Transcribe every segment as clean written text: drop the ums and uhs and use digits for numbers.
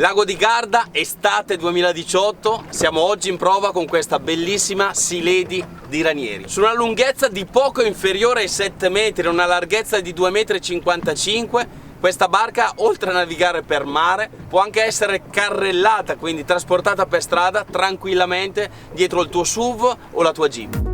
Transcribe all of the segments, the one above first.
Lago di Garda, estate 2018, siamo oggi in prova con questa bellissima Sea Lady di Ranieri. Su una lunghezza di poco inferiore ai 7 metri e una larghezza di 2,55 m, questa barca, oltre a navigare per mare, può anche essere carrellata, quindi trasportata per strada tranquillamente dietro il tuo SUV o la tua Jeep.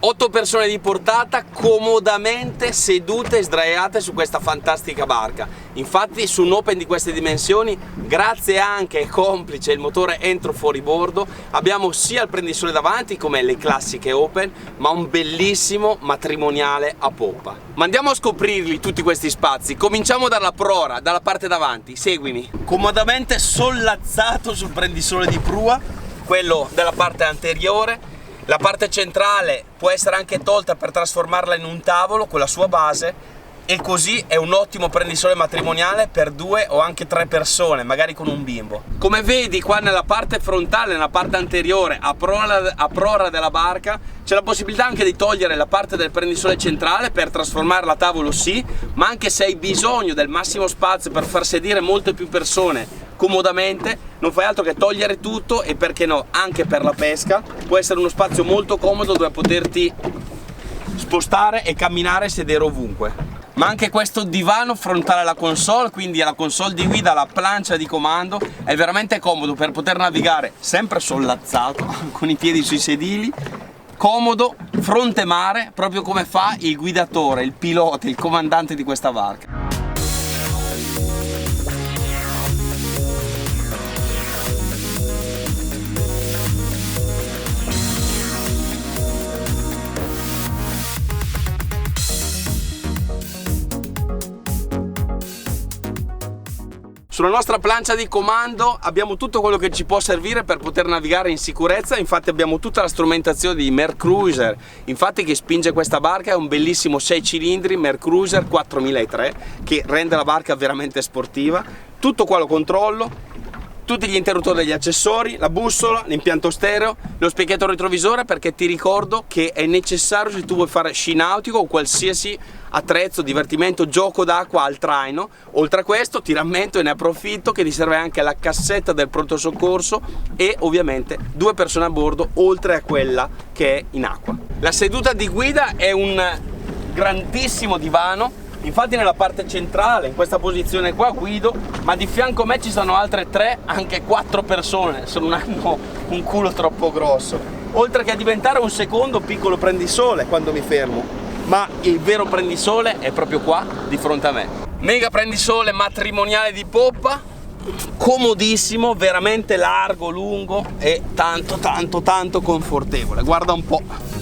8 persone di portata comodamente sedute e sdraiate su questa fantastica barca. Infatti su un Open di queste dimensioni, grazie anche e complice il motore entro fuoribordo, abbiamo sia il prendisole davanti come le classiche Open, ma un bellissimo matrimoniale a poppa. Ma andiamo a scoprirli tutti questi spazi. Cominciamo dalla prora, dalla parte davanti, seguimi. Comodamente sollazzato sul prendisole di prua, quello della parte anteriore. La parte centrale può essere anche tolta per trasformarla in un tavolo con la sua base, e così è un ottimo prendisole matrimoniale per 2 o anche 3 persone, magari con un bimbo. Come vedi qua nella parte frontale, nella parte anteriore, a prora della barca, c'è la possibilità anche di togliere la parte del prendisole centrale per trasformarla a tavolo, sì, ma anche se hai bisogno del massimo spazio per far sedere molte più persone comodamente, non fai altro che togliere tutto, e perché no, anche per la pesca può essere uno spazio molto comodo dove poterti spostare e camminare e sedere ovunque. Ma anche questo divano frontale alla console, quindi alla console di guida, alla plancia di comando, è veramente comodo per poter navigare sempre sollazzato con i piedi sui sedili, comodo, fronte mare, proprio come fa il guidatore, il pilota, il comandante di questa barca. Sulla nostra plancia di comando abbiamo tutto quello che ci può servire per poter navigare in sicurezza. Infatti abbiamo tutta la strumentazione di Mercruiser, infatti che spinge questa barca è un bellissimo 6 cilindri Mercruiser 4003 che rende la barca veramente sportiva. Tutto qua lo controllo, tutti gli interruttori degli accessori, la bussola, l'impianto stereo, lo specchietto retrovisore, perché ti ricordo che è necessario se tu vuoi fare sci nautico o qualsiasi attrezzo, divertimento, gioco d'acqua al traino. Oltre a questo ti rammento e ne approfitto che ti serve anche la cassetta del pronto soccorso e ovviamente 2 persone a bordo oltre a quella che è in acqua. La seduta di guida è un grandissimo divano. Infatti nella parte centrale, in questa posizione qua, guido, ma di fianco a me ci sono altre 3, anche 4 persone, se non hanno un culo troppo grosso. Oltre che a diventare un secondo piccolo prendisole quando mi fermo, ma il vero prendisole è proprio qua, di fronte a me. Mega prendisole matrimoniale di poppa, comodissimo, veramente largo, lungo e tanto confortevole. Guarda un po'.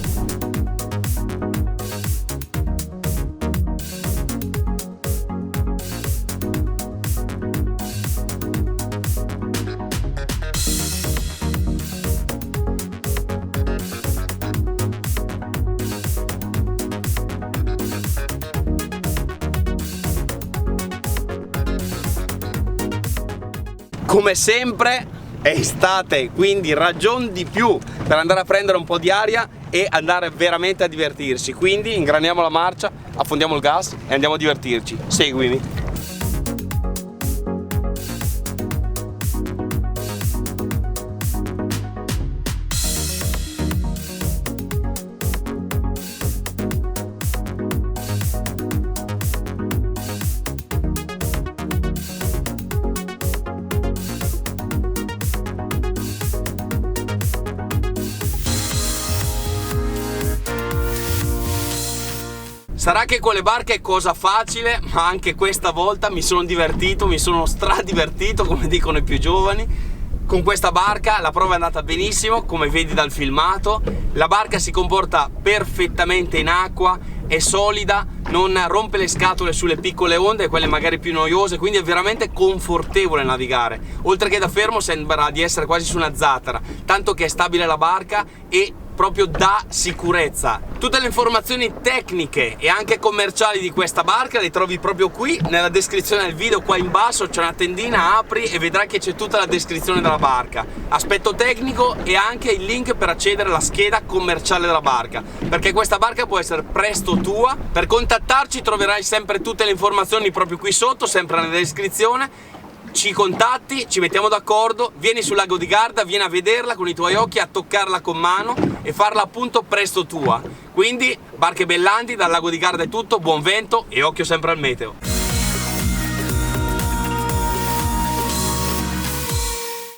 Come sempre è estate, quindi ragion di più per andare a prendere un po' di aria e andare veramente a divertirsi. Quindi ingraniamo la marcia, affondiamo il gas e andiamo a divertirci. Seguimi. Sarà che con le barche è cosa facile, ma anche questa volta mi sono divertito, mi sono stradivertito, come dicono i più giovani. Con questa barca la prova è andata benissimo, come vedi dal filmato. La barca si comporta perfettamente in acqua, è solida, non rompe le scatole sulle piccole onde, quelle magari più noiose, quindi è veramente confortevole navigare. Oltre che da fermo sembra di essere quasi su una zattera, tanto che è stabile la barca e proprio dà sicurezza. Tutte le informazioni tecniche e anche commerciali di questa barca le trovi proprio qui nella descrizione del video. Qua in basso c'è una tendina, apri e vedrai che c'è tutta la descrizione della barca, aspetto tecnico e anche il link per accedere alla scheda commerciale della barca, perché questa barca può essere presto tua. Per contattarci troverai sempre tutte le informazioni proprio qui sotto, sempre nella descrizione. Ci contatti, ci mettiamo d'accordo, vieni sul lago di Garda, vieni a vederla con i tuoi occhi, a toccarla con mano e farla appunto presto tua. Quindi Barche Bellanti, dal lago di Garda è tutto, buon vento e occhio sempre al meteo.